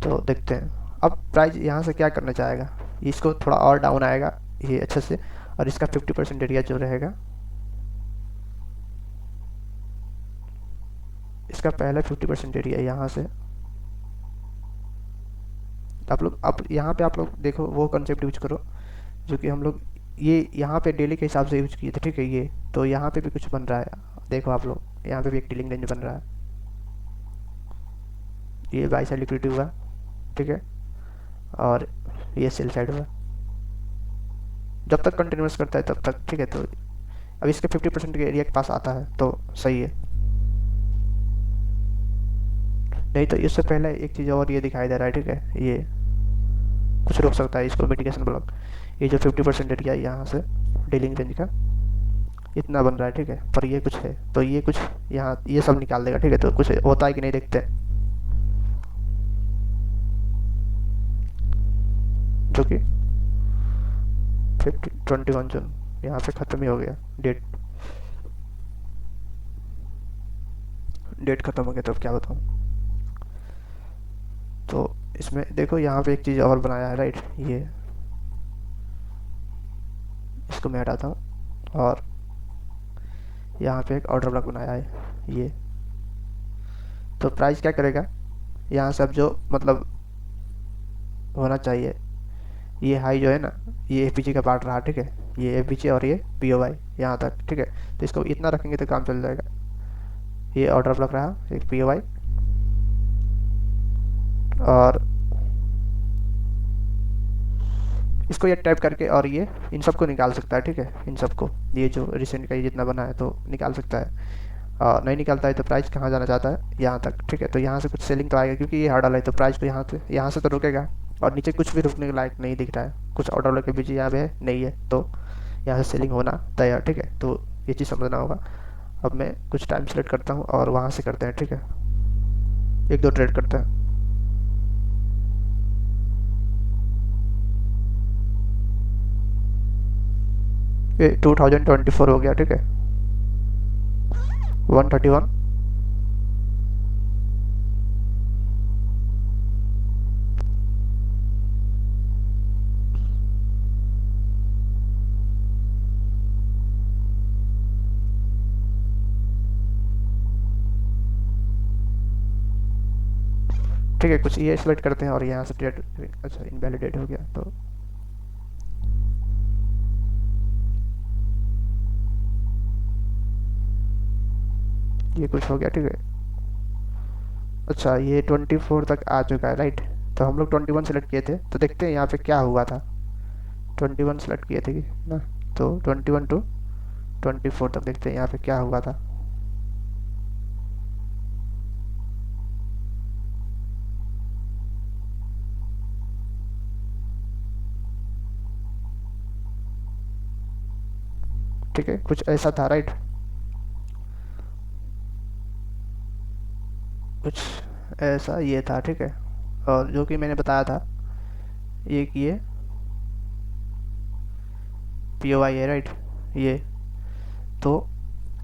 तो देखते हैं अब प्राइस यहाँ से क्या करना चाहेगा। इसको थोड़ा और डाउन आएगा ये अच्छे से, और इसका 50% एरिया जो रहेगा, इसका पहला 50% एरिया यहाँ से आप लोग, अब यहाँ पे आप लोग देखो वो कंसेप्ट यूज करो जो कि हम लोग ये यहाँ पे डेली के हिसाब से यूज किए थे, ठीक है। ये तो यहाँ पे भी कुछ बन रहा है, देखो आप लोग यहाँ पे भी एक डीलिंग रेंज बन रहा है। ये बाई साइड लिक्विडिटी हुआ, ठीक है। और ये सेल साइड हुआ, जब तक कंटिन्यूस करता है तब तक, ठीक है। तो अब इसके 50% के एरिया के पास आता है तो सही है। नहीं तो इससे पहले एक चीज़ और ये दिखाई दे रहा है, ठीक है। ये कुछ रोक सकता है इसको, मिटिगेशन ब्लॉक। ये जो 50% एरिया है यहाँ से डीलिंग रेंज का इतना बन रहा है, ठीक है। पर ये कुछ है तो ये कुछ यहाँ ये सब निकाल देगा, ठीक है। तो कुछ होता है कि नहीं देखते हैं, जो कि 21 जून यहाँ पे ख़त्म ही हो गया। डेट ख़त्म हो गया, तो अब क्या बताऊँ। तो इसमें देखो यहाँ पे एक चीज़ और बनाया है राइट, ये इसको मैं हटाता हूँ। और यहाँ पे एक ऑर्डर ब्लॉक बनाया है ये। तो प्राइस क्या करेगा, यहाँ से अब जो मतलब होना चाहिए, ये हाई जो है ना, ये एफ का पार्ट रहा, ठीक है। ये एफ और ये पी ओ वाई यहाँ तक, ठीक है। तो इसको इतना रखेंगे तो काम चल जाएगा। ये ऑर्डर ब्लॉक रहा, एक पी ओ वाई, और इसको ये टाइप करके और ये इन सबको निकाल सकता है, ठीक है। इन सबको ये जो रिसेंट का ये जितना बना है तो निकाल सकता है। नहीं निकालता है तो प्राइस कहाँ जाना चाहता है, यहाँ तक, ठीक है। तो यहाँ से कुछ सेलिंग तो आएगा क्योंकि ये हार्डल है, तो प्राइस को यहाँ से तो रुकेगा। और नीचे कुछ भी रुकने के लायक नहीं दिख रहा है, कुछ ऑर्डर लेके बीच यहाँ पे नहीं है, तो यहाँ से सेलिंग होना तैयार, ठीक है। तो ये चीज़ समझना होगा। अब मैं कुछ टाइम सेलेक्ट करता हूँ और वहाँ से करते हैं, ठीक है। एक दो ट्रेड करते हैं। ये 2024 हो गया, ठीक है। 131, ठीक है। कुछ ये सिलेक्ट करते हैं और यहाँ से ट्रेड, अच्छा इनवैलिडेट हो गया। तो ये कुछ हो गया, ठीक है। अच्छा, ये 24 तक आ चुका है, राइट। तो हम लोग 21 सेलेक्ट किए थे, तो देखते हैं यहाँ पे क्या हुआ था। 21 सेलेक्ट किए थे कि ना, तो 21 टू 24 तक देखते हैं यहाँ पे क्या हुआ था। ठीक है, कुछ ऐसा था, राइट। कुछ ऐसा ये था, ठीक है। और जो कि मैंने बताया था, ये POI है, राइट। ये तो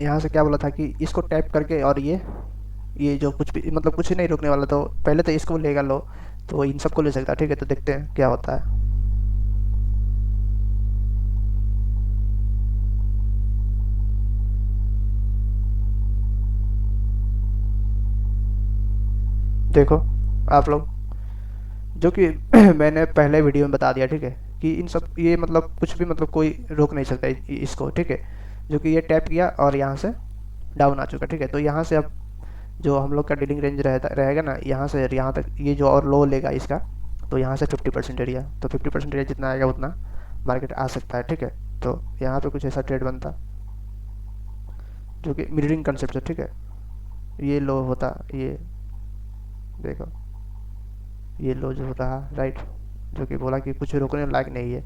यहाँ से क्या बोला था कि इसको टैप करके, और ये जो कुछ भी मतलब कुछ ही नहीं रुकने वाला, तो पहले तो इसको लेगा लो, तो इन सबको ले सकता है, ठीक है। तो देखते हैं क्या होता है। देखो आप लोग, जो कि मैंने पहले वीडियो में बता दिया, ठीक है, कि इन सब ये मतलब कुछ भी मतलब कोई रोक नहीं सकता इसको, ठीक है। जो कि ये टैप किया और यहाँ से डाउन आ चुका, ठीक है। तो यहाँ से अब जो हम लोग का डीलिंग रेंज रहेगा ना, यहाँ से यहाँ तक ये जो और लो लेगा इसका, तो यहाँ से 50% एरिया, तो 50% एरिया जितना आएगा उतना मार्केट आ सकता है, ठीक है। तो यहाँ पे कुछ ऐसा ट्रेड बनता जो कि मिररिंग कंसेप्ट है, ठीक है। ये लो होता, ये देखो, ये लो जो रहा, राइट, जो कि बोला कि कुछ रोकने लायक नहीं है,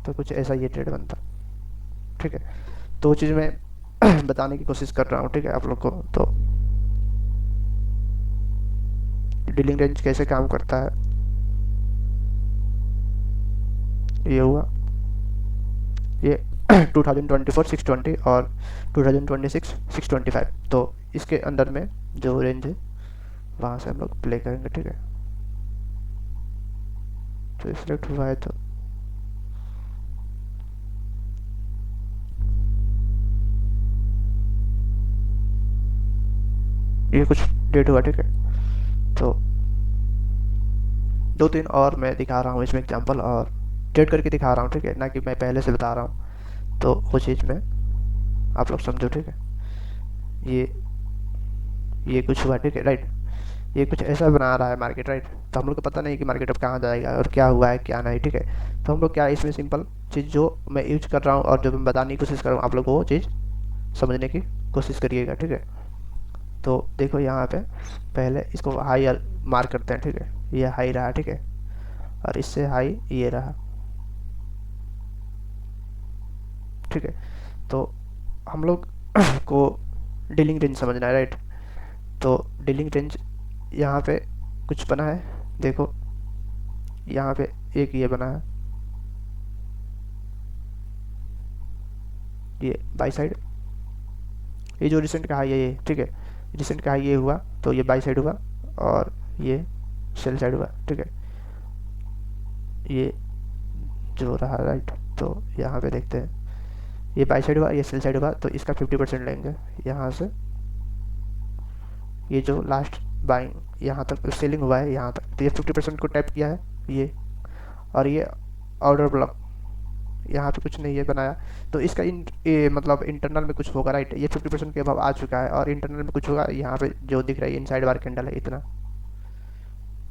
तो कुछ ऐसा ये ट्रेड बनता, ठीक है। तो वो चीज़ मैं बताने की कोशिश कर रहा हूँ, ठीक है, आप लोग को। तो डीलिंग रेंज कैसे काम करता है, ये हुआ ये 2024 620 और 2026 625, तो इसके अंदर में जो रेंज है वहाँ से हम लोग प्ले करेंगे, ठीक है। तो सिलेक्ट हुआ है, तो ये कुछ डेट हुआ, ठीक है। तो दो तीन और मैं दिखा रहा हूँ इसमें एग्जांपल, और ट्रेड करके दिखा रहा हूँ, ठीक है, ना कि मैं पहले से बता रहा हूँ। तो वो चीज़ में आप लोग समझो, ठीक है। ये ये कुछ हुआ, ठीक है, राइट। ये कुछ ऐसा बना रहा है मार्केट, राइट। तो हम लोग को पता नहीं कि मार्केट अब कहाँ जाएगा और क्या हुआ है क्या नहीं, ठीक है। तो हम लोग क्या, इसमें सिंपल चीज़ जो मैं यूज कर रहा हूँ और जो मैं बताने की कोशिश कर रहा हूँ, आप लोग को वो चीज़ समझने की कोशिश करिएगा, ठीक है। तो देखो यहाँ पे पहले इसको हाई मार्क करते हैं, ठीक है। ये हाई रहा, ठीक है, और इससे हाई ये रहा, ठीक है। तो हम लोग को डीलिंग रेंज समझना है, राइट। तो डीलिंग रेंज यहाँ पे कुछ बना है, देखो यहाँ पे एक ये बना है, ये बाई साइड, ये जो रिसेंट का हाई है ये, ठीक है। रिसेंट का हाई ये हुआ, तो ये बाई साइड हुआ, और ये सेल साइड हुआ, ठीक है। ये जो रहा, राइट। तो यहाँ पे देखते हैं, ये बाई साइड हुआ, ये सेल साइड हुआ, तो इसका 50% लेंगे यहाँ से। ये जो लास्ट बाइंग यहाँ तक सेलिंग हुआ है यहाँ तक, तो ये 50% को टैप किया है ये, और ये ऑर्डर ब्लॉक यहाँ पे कुछ नहीं है बनाया, तो इसका ये मतलब इंटरनल में कुछ होगा, राइट। ये 50% के अभाव आ चुका है, और इंटरनल में कुछ होगा, यहाँ पे जो दिख रहा है इनसाइड बार कैंडल है इतना,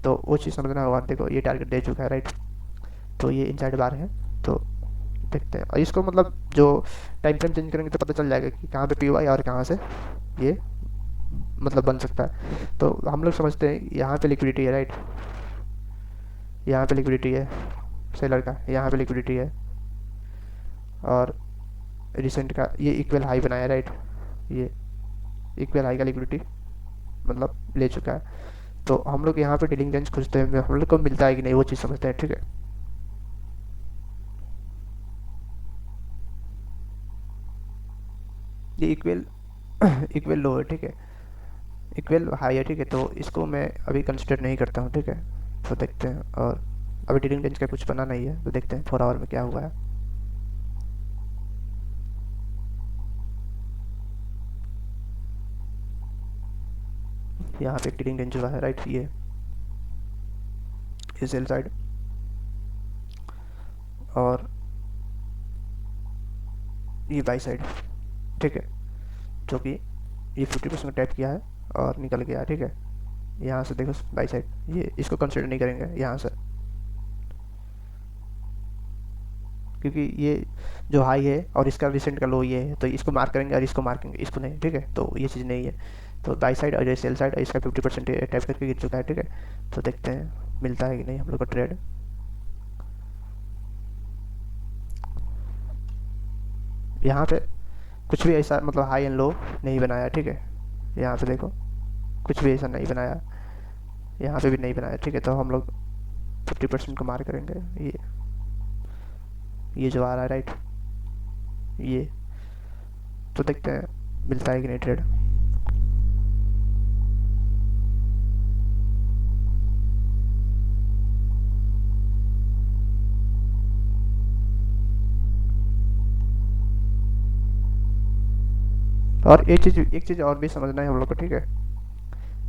तो वो चीज़ समझना होगा। देखो ये टारगेट दे चुका है, राइट। तो ये इनसाइड बार है, तो देखते हैं, और इसको मतलब जो टाइम फ्रेम चेंज करेंगे तो पता चल जाएगा कि कहाँ पे POI और कहाँ से ये मतलब बन सकता है। तो हम लोग समझते हैं यहाँ पे लिक्विडिटी है, राइट। यहाँ पे लिक्विडिटी है सेलर का, यहाँ पे लिक्विडिटी है, और रिसेंट का ये इक्वल हाई बनाया, राइट। ये इक्वल हाई का लिक्विडिटी मतलब ले चुका है। तो हम लोग यहाँ पे डीलिंग रेंज खोजते हैं, हम लोग को मिलता है कि नहीं वो चीज़ समझते हैं, ठीक है। ये इक्वल इक्वल लो है, ठीक है, इक्वल हाई है, ठीक है। तो इसको मैं अभी कंसिडर नहीं करता हूँ, ठीक है। तो देखते हैं, और अभी डीलिंग रेंज का कुछ बना नहीं है, तो देखते हैं 4 आवर में क्या हुआ है। यहाँ पे एक डीलिंग रेंज हुआ है, राइट। ये सेल साइड, और ये बाई साइड, ठीक है, जो कि ये 50% टैप किया है और निकल गया, ठीक है। यहाँ से देखो बाई साइड, ये इसको कंसिडर नहीं करेंगे यहाँ से, क्योंकि ये जो हाई है और इसका रिसेंट का लो ये है, तो इसको मार्क करेंगे और इसको मार्केंगे, इसको नहीं, ठीक है। तो ये चीज़ नहीं है। तो बाई साइड और ये सेल साइड इसका 50% टैप करके गिर चुका है, ठीक है। तो देखते हैं मिलता है कि नहीं हम लोग को ट्रेड। यहाँ पे कुछ भी ऐसा मतलब हाई एंड लो नहीं बनाया, ठीक है। यहाँ पे देखो कुछ भी ऐसा नहीं बनाया, यहाँ पे भी नहीं बनाया, ठीक है। तो हम लोग 50% को मार्क करेंगे। ये जो आ रहा है राइट, ये तो देखते हैं मिलता है कि नहीं ट्रेड। और एक चीज़ और भी समझना है हम लोग को, ठीक है।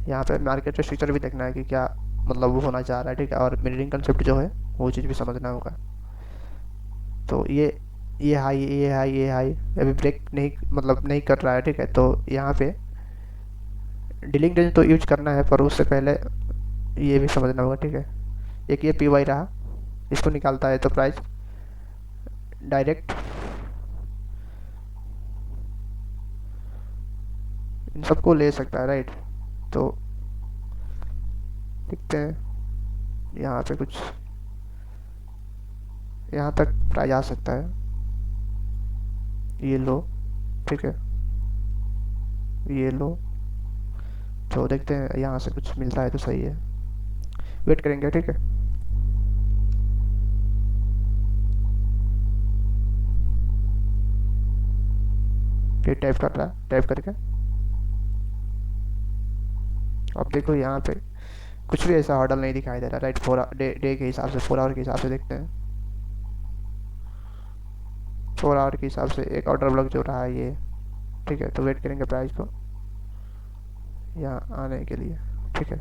यहाँ पे मार्केट का स्ट्रक्चर भी देखना है कि क्या मतलब वो होना चाह रहा है, ठीक है। और मिररिंग कंसेप्ट जो है वो चीज़ भी समझना होगा। तो ये हाई, ये हाई, ये हाई अभी ब्रेक नहीं मतलब नहीं कर रहा है, ठीक है। तो यहाँ पे डीलिंग रेंज तो यूज करना है, पर उससे पहले ये भी समझना होगा, ठीक है। एक ये पी वाई रहा, इसको निकालता है तो प्राइस डायरेक्ट इन सबको ले सकता है, राइट। तो देखते हैं यहाँ पे कुछ यहाँ तक प्राइस आ सकता है, ये लो, ठीक है, ये लो। तो देखते हैं यहाँ से कुछ मिलता है तो सही है, वेट करेंगे, ठीक है। ये टाइप कर रहा है, टाइप करके अब देखो यहाँ पे कुछ भी ऐसा हॉर्डल नहीं दिखाई दे रहा, राइट। डे के हिसाब से 4 आवर के हिसाब से देखते हैं। 4 आवर के हिसाब से एक ऑर्डर ब्लॉक जो रहा है ये, ठीक है। तो वेट करेंगे प्राइस को यहाँ आने के लिए, ठीक है।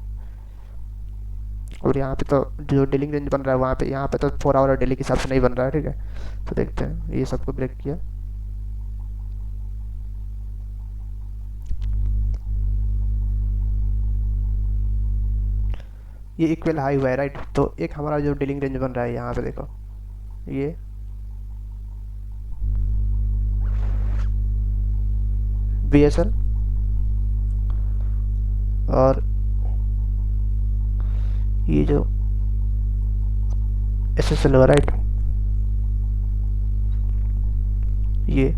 और यहाँ पे तो जो डीलिंग रेंज बन रहा है वहाँ पे, यहाँ पे तो 4 आवर और डेली के हिसाब से नहीं बन रहा है, ठीक है। तो देखते हैं ये सबको ब्रेक किया, ये इक्वल हाई हुआ है, राइट। तो एक हमारा जो डीलिंग रेंज बन रहा है यहाँ पे देखो, ये BSL और ये जो SSL हुआ, राइट। ये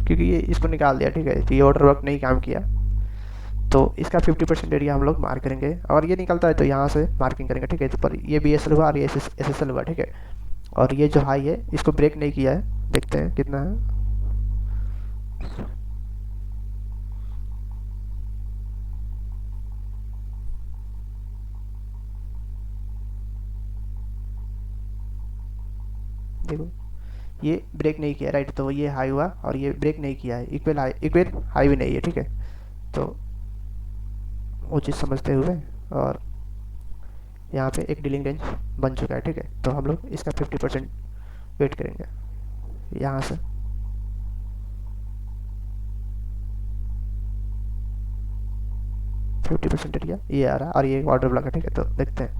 क्योंकि ये इसको निकाल दिया, ठीक है। तो ये ऑर्डर वर्क नहीं काम किया, तो इसका 50% एरिया हम लोग मार्क करेंगे। और ये निकलता है तो यहाँ से मार्किंग करेंगे, ठीक है। तो पर ये BSL हुआ और ये SSL हुआ, ठीक है। और ये जो हाई है इसको ब्रेक नहीं किया है, देखते हैं कितना है। देखो ये ब्रेक नहीं किया, राइट। तो ये हाई हुआ और ये ब्रेक नहीं किया है, इक्वल हाई भी नहीं है, ठीक है। तो वो चीज़ समझते हुए और यहाँ पे एक डीलिंग रेंज बन चुका है, ठीक है। तो हम लोग इसका 50% वेट करेंगे यहाँ से। एरिया ये आ रहा है और ये ऑर्डर ब्लॉक है, ठीक है। तो देखते हैं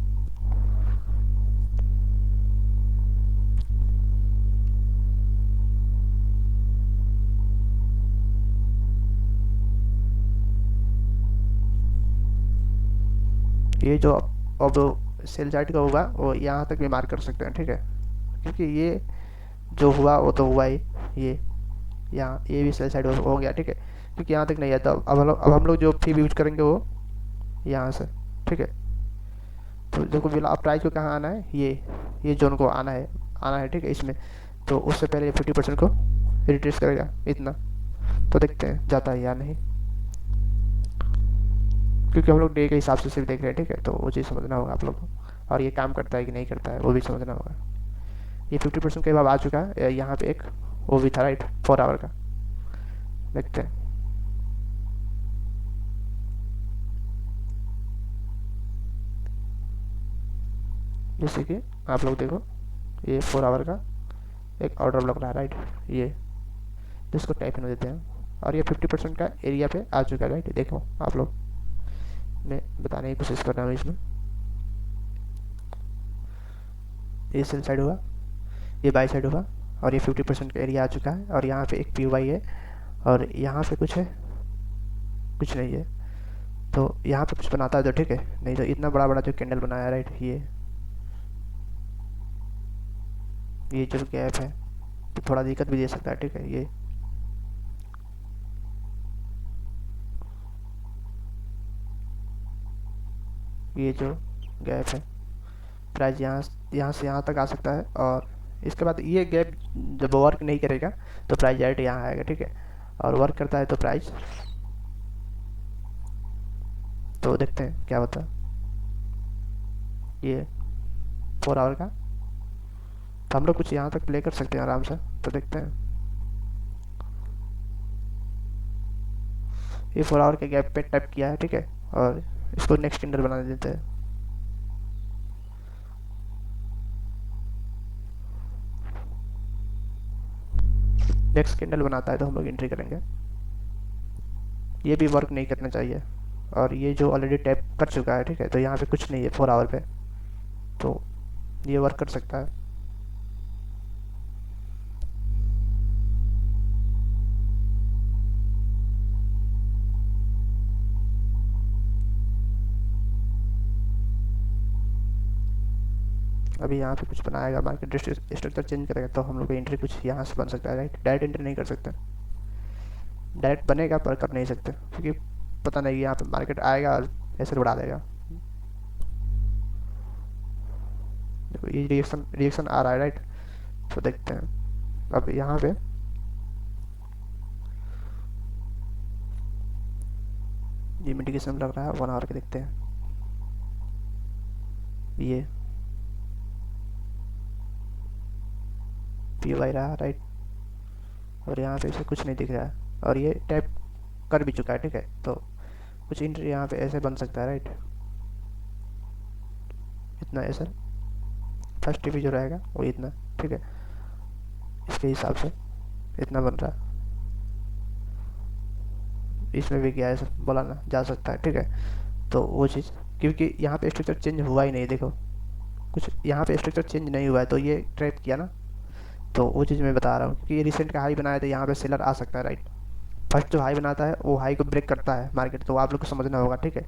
ये जो अब सेल साइड का होगा वो यहाँ तक भी मार्क कर सकते हैं, ठीक है। क्योंकि ये जो हुआ वो तो हुआ ही, ये यहाँ ये भी सेल साइड हो गया, ठीक है। क्योंकि यहाँ तक नहीं आता, अब हम लोग जो फी यूज करेंगे वो यहाँ से, ठीक है। तो देखो बिल अब प्राइस को कहाँ आना है, ये जोन को आना है, ठीक है, इसमें। तो उससे पहले ये 50% को रिट्रेस करेगा इतना। तो देखते हैं जाता है या नहीं, क्योंकि हम लोग डे के हिसाब से सिर्फ देख रहे हैं, ठीक है। तो वो चीज़ समझना होगा आप लोग को, और ये काम करता है कि नहीं करता है वो भी समझना होगा। ये 50% के बाद आ चुका है, यहाँ पे एक वो भी था, राइट, 4 आवर का। देखते हैं जैसे कि आप लोग देखो ये 4 आवर का एक ऑर्डर ब्लॉक रहा है, राइट। ये जिसको टाइप इन देते हैं, और ये 50% का एरिया पे आ चुका है, राइट। देखो आप लोग, मैं बताने की कोशिश कर रहा हूँ इसमें। ये सेल साइड हुआ, ये बाई साइड हुआ, और ये 50% का एरिया आ चुका है, और यहाँ पे एक पी वाई है, और यहाँ पे कुछ है, कुछ नहीं है। तो यहाँ पे कुछ बनाता है तो ठीक है, नहीं तो इतना बड़ा बड़ा जो कैंडल बनाया है, राइट, ये जो गैप है तो थोड़ा दिक्कत भी दे सकता है, ठीक है। ये जो गैप है, प्राइस यहाँ से यहाँ तक आ सकता है, और इसके बाद ये गैप जब वर्क नहीं करेगा तो प्राइस डायरेक्ट यहाँ आएगा, ठीक है। और वर्क करता है तो प्राइस, तो देखते हैं क्या होता है। ये 4 आवर का, तो हम लोग कुछ यहाँ तक प्ले कर सकते हैं आराम से, तो देखते हैं। ये 4 आवर के गैप पे टैप किया है, ठीक है, और इसको नेक्स्ट कैंडल बना देते हैं। नेक्स्ट कैंडल बनाता है तो हम लोग एंट्री करेंगे। ये भी वर्क नहीं करना चाहिए, और ये जो ऑलरेडी टैप कर चुका है, ठीक है, तो यहाँ पे कुछ नहीं है 4 आवर पे, तो ये वर्क कर सकता है। अभी यहाँ पे कुछ बनाएगा, मार्केट स्ट्रक्चर चेंज करेगा, तो हम लोग को एंट्री कुछ यहाँ से बन सकता है, राइट। डायरेक्ट एंट्री नहीं कर सकते, डायरेक्ट बनेगा पर कर नहीं सकते, क्योंकि पता नहीं यहाँ पे मार्केट आएगा और ऐसे उड़ा देगा। देखो ये रिएक्शन आ रहा है, राइट, तो देखते हैं। अब यहाँ पे ये मिटिगेशन लग रहा है, 1 आवर के देखते हैं। ये पी वाई रहा, राइट, और यहाँ पे इसे कुछ नहीं दिख रहा है, और ये टैप कर भी चुका है, ठीक है, तो कुछ एंट्री यहाँ पे ऐसे बन सकता है, राइट। इतना ऐसा फर्स्ट टीपी जो रहेगा वो इतना, ठीक है, इसके हिसाब से इतना बन रहा है। इसमें भी क्या है बोला ना जा सकता है, ठीक है। तो वो चीज़, क्योंकि यहाँ पे स्ट्रक्चर चेंज हुआ ही नहीं, देखो कुछ यहाँ पे स्ट्रक्चर चेंज नहीं हुआ है, तो ये ट्रैप किया ना, तो वो चीज़ मैं बता रहा हूँ, क्योंकि ये रिसेंट का हाई बनाया तो यहाँ पे सेलर आ सकता है, राइट। फर्स्ट जो हाई बनाता है वो हाई को ब्रेक करता है मार्केट, तो आप लोग को समझना होगा, ठीक है।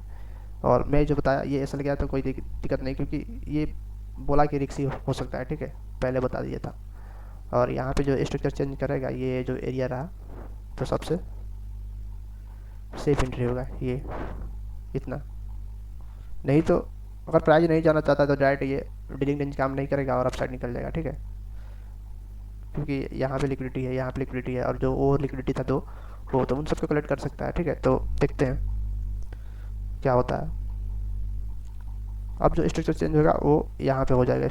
और मैं जो बताया ये ऐसा गया तो कोई दिक्कत नहीं, क्योंकि ये बोला कि रिक्सी हो सकता है, ठीक है, पहले बता दिया था। और यहाँ पे जो स्ट्रक्चर चेंज करेगा, ये जो एरिया रहा, तो सबसे सेफ एंट्री होगा ये इतना। नहीं तो अगर प्राइस नहीं जाना चाहता तो डायरेक्ट ये डीलिंग रेंज काम नहीं करेगा और अपसाइड निकल जाएगा, ठीक है, क्योंकि यहाँ पे लिक्विडिटी है, यहाँ पे लिक्विडिटी है, और जो ओवर लिक्विडिटी था वो तो उन सबको कलेक्ट कर सकता है, ठीक है। तो देखते हैं क्या होता है। अब जो स्ट्रक्चर चेंज होगा वो यहाँ पे हो जाएगा,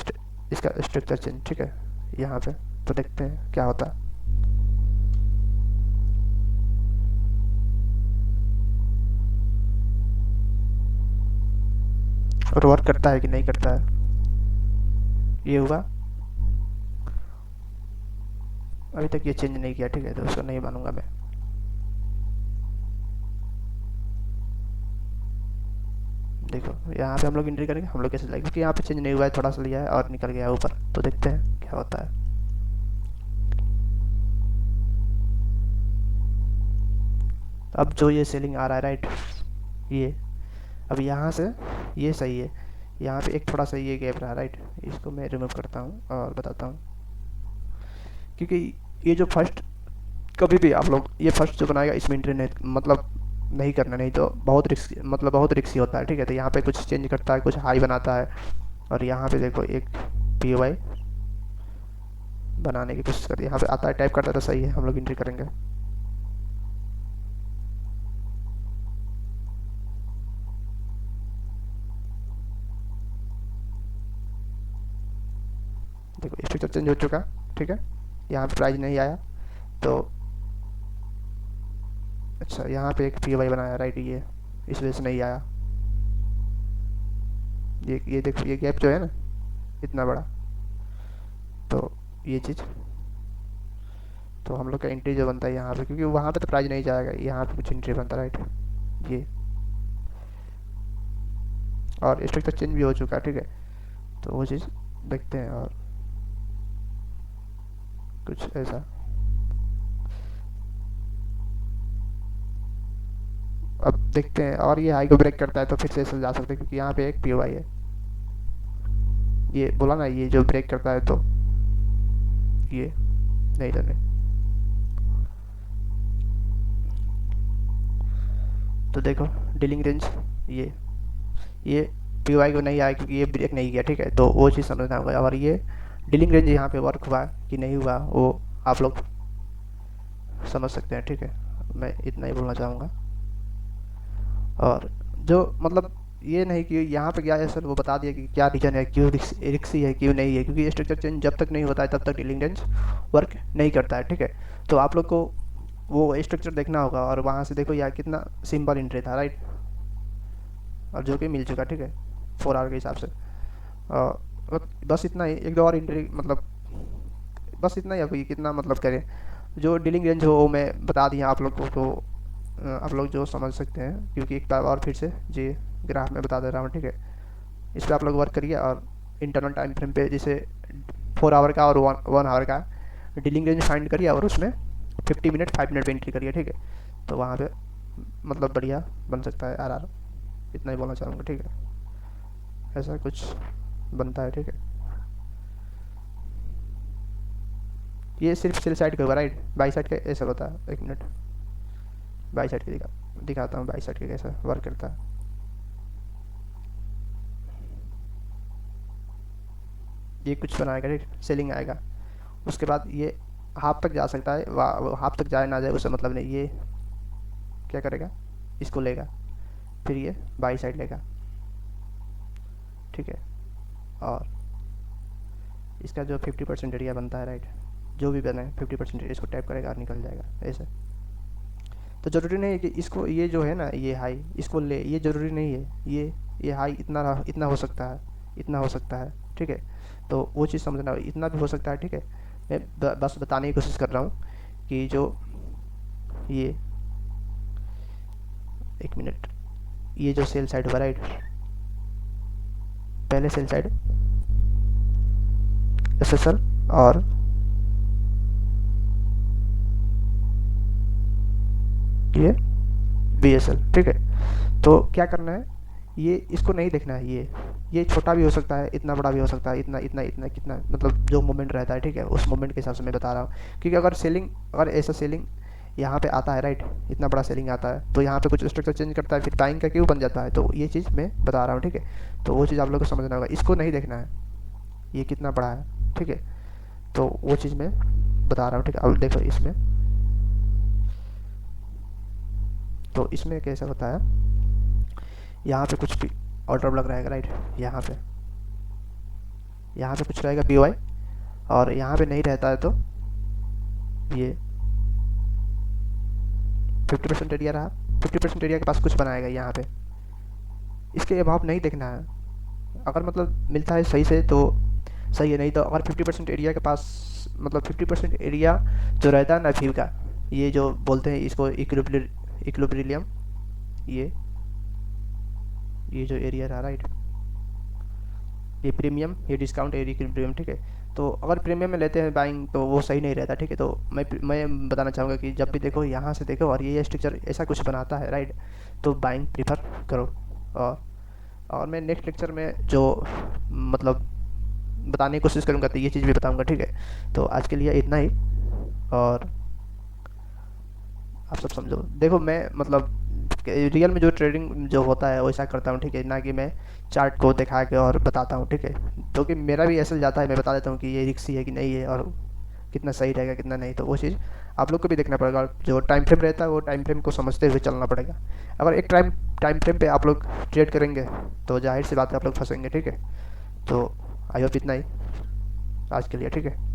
इसका स्ट्रक्चर चेंज, ठीक है, यहाँ पे। तो देखते हैं क्या होता है। और वर्क करता है कि नहीं करता है, ये हुआ। अभी तक ये चेंज नहीं किया, ठीक है, तो उसको नहीं मानूंगा मैं। देखो यहाँ पे हम लोग एंट्री करेंगे, हम लोग कैसे जाएंगे, क्योंकि यहाँ पे चेंज नहीं हुआ है, थोड़ा सा लिया है और निकल गया है ऊपर, तो देखते हैं क्या होता है। अब जो ये सेलिंग आ रहा है, राइट, ये अब यहाँ से ये सही है, यहाँ पे एक थोड़ा सा ये गैप रहा, राइट, इसको मैं रिमूव करता हूँ और बताता हूँ। क्योंकि ये जो फर्स्ट, कभी भी आप लोग ये फर्स्ट जो बनाएगा इसमें एंट्री नहीं, मतलब नहीं करना, नहीं तो बहुत रिस्की, मतलब बहुत रिस्की होता है, ठीक है। तो यहाँ पे कुछ चेंज करता है, कुछ हाई बनाता है, और यहाँ पे देखो एक पी वाई बनाने की कोशिश करती है, यहाँ पे आता है, टाइप करता है तो सही है, हम लोग एंट्री करेंगे। देखो स्ट्रक्चर चेंज हो चुका, ठीक है, यहाँ पे प्राइस नहीं आया, तो अच्छा यहाँ पे एक पी वाई बनाया, राइट, ये इस वजह से नहीं आया। ये देखो ये गैप जो है ना इतना बड़ा, तो ये चीज़, तो तो हम लोग का एंट्री जो बनता है यहाँ पे, क्योंकि वहाँ पे तो प्राइस नहीं जाएगा, यहाँ पे कुछ एंट्री बनता है राइट। ये और स्ट्रक्चर चेंज भी हो चुका है, ठीक है। तो वो चीज़ देखते हैं और कुछ ऐसा। अब देखते हैं, और ये हाई को ब्रेक करता है तो फिर से ऐसे जा सकते हैं, क्योंकि यहाँ पे एक POI है। ये बोला ना, ये जो ब्रेक करता है तो ये नहीं तो नहीं। तो देखो डीलिंग रेंज ये POI को नहीं आया क्योंकि ये ब्रेक नहीं किया, ठीक है। तो वो चीज़ समझना होगा। और ये डीलिंग रेंज यहाँ पे वर्क हुआ कि नहीं हुआ वो आप लोग समझ सकते हैं, ठीक है। मैं इतना ही बोलना चाहूँगा। और जो मतलब ये नहीं कि यहाँ पे क्या है सर, वो बता दिया कि क्या रीजन है, क्यों रिक्सी है क्यों नहीं है, क्योंकि स्ट्रक्चर चेंज जब तक नहीं होता है तब तक डीलिंग रेंज वर्क नहीं करता है, ठीक है। तो आप लोग को वो स्ट्रक्चर देखना होगा, और वहाँ से देखो यार कितना सिंपल एंट्री था राइट, और जो कि मिल चुका, ठीक है, 4 आवर के हिसाब से। बस इतना ही, एक दो और एंट्री मतलब बस इतना ही। अभी कितना मतलब करें, जो डीलिंग रेंज हो वो मैं बता दिया आप लोग को, तो आप लोग जो समझ सकते हैं, क्योंकि एक बार और फिर से जी ग्राफ में बता दे रहा हूँ, ठीक है। इस पर आप लोग वर्क करिए, और इंटरनल टाइम फ्रेम पे जैसे 4 आवर का और 1 आवर का डीलिंग रेंज फाइंड करिए, और उसमें 50 मिनट 5 मिनट पे एंट्री करिए, ठीक है। तो वहाँ पे मतलब बढ़िया बन सकता है RR। इतना ही बोलना चाहूँगा, ठीक है। ऐसा कुछ बनता है, ठीक है। ये सिर्फ सेल साइड का होगा राइट, बाई साइड का ऐसा होता है। 1 मिनट बाई साइड के दिखाता हूँ, बाई साइड के कैसा वर्क करता है। ये कुछ बनाएगा ठीक, सेलिंग आएगा, उसके बाद ये हाफ तक जा सकता है, हाफ तक जाए ना जाए उससे मतलब नहीं। ये क्या करेगा, इसको लेगा, फिर ये बाई साइड लेगा, ठीक है। और इसका जो 50% एरिया बनता है राइट, जो भी बने 50% इसको टैप करेगा और निकल जाएगा ऐसे। तो ज़रूरी नहीं है कि इसको, ये जो है ना ये हाई इसको ले, ये ज़रूरी नहीं है। ये हाई इतना हो सकता है, इतना हो सकता है, ठीक है। तो वो चीज़ समझना, इतना भी हो सकता है, ठीक है। मैं बस बताने की कोशिश कर रहा हूँ कि जो ये 1 मिनट, ये जो सेल साइड होगा राइट, पहले सेल साइड SSL और ये BSL, ठीक है। तो क्या करना है, ये इसको नहीं देखना है। ये छोटा भी हो सकता है, इतना बड़ा भी हो सकता है, इतना इतना इतना कितना मतलब जो मोमेंट रहता है, ठीक है, उस मोमेंट के हिसाब से मैं बता रहा हूँ। क्योंकि अगर ऐसा सेलिंग यहाँ पे आता है राइट, इतना बड़ा सेलिंग आता है, तो यहाँ पे कुछ स्ट्रक्चर चेंज करता है, फिर बाइंग का क्यों बन जाता है। तो ये चीज़ मैं बता रहा हूँ, ठीक है। तो वो चीज़ आप लोग को समझना होगा, इसको नहीं देखना है ये कितना बड़ा है, ठीक है। तो वो चीज़ मैं बता रहा हूँ, ठीक है। अब देखो इसमें, तो इसमें कैसा होता है, यहाँ पे कुछ भी ऑर्डर ब्लॉक रहेगा राइट, यहाँ पे कुछ रहेगा POI, और यहाँ पे नहीं रहता है तो ये 50% एरिया रहा, 50% एरिया के पास कुछ बनाएगा यहाँ पे। इसके अभाव नहीं देखना है, अगर मतलब मिलता है सही से तो सही है, नहीं तो अगर 50% एरिया के पास मतलब 50% एरिया जो रहता है ना व्यू का, ये जो बोलते हैं इसको इक्विलिब्रियम, ये जो एरिया रहा राइट, ये प्रीमियम, ये डिस्काउंट, ये इक्विलिब्रियम, ठीक है। तो अगर प्रीमियम में लेते हैं बाइंग तो वो सही नहीं रहता, ठीक है। तो मैं बताना चाहूँगा कि जब भी देखो यहाँ से देखो और ये स्ट्रक्चर ऐसा कुछ बनाता है राइट, तो बाइंग प्रीफर करो। और मैं नेक्स्ट लेक्चर में जो मतलब बताने की कोशिश करूँगा तो ये चीज़ भी बताऊँगा, ठीक है। तो आज के लिए इतना ही, और आप सब समझो। देखो मैं मतलब रियल में जो ट्रेडिंग जो होता है वैसा करता हूँ, ठीक है, ना कि मैं चार्ट को दिखा के और बताता हूँ, ठीक है। तो कि मेरा भी ऐसा जाता है, मैं बता देता हूँ कि ये रिक्सी है कि नहीं है, और कितना सही रहेगा कितना नहीं। तो वो चीज़ आप लोग को भी देखना पड़ेगा, जो टाइम फ्रेम रहता है वो टाइम फ्रेम को समझते हुए चलना पड़ेगा। अगर एक टाइम फ्रेम पे आप लोग ट्रेड करेंगे तो जाहिर सी बात है आप लोग फंसेंगे, ठीक है। तो आई होप इतना ही आज के लिए, ठीक है।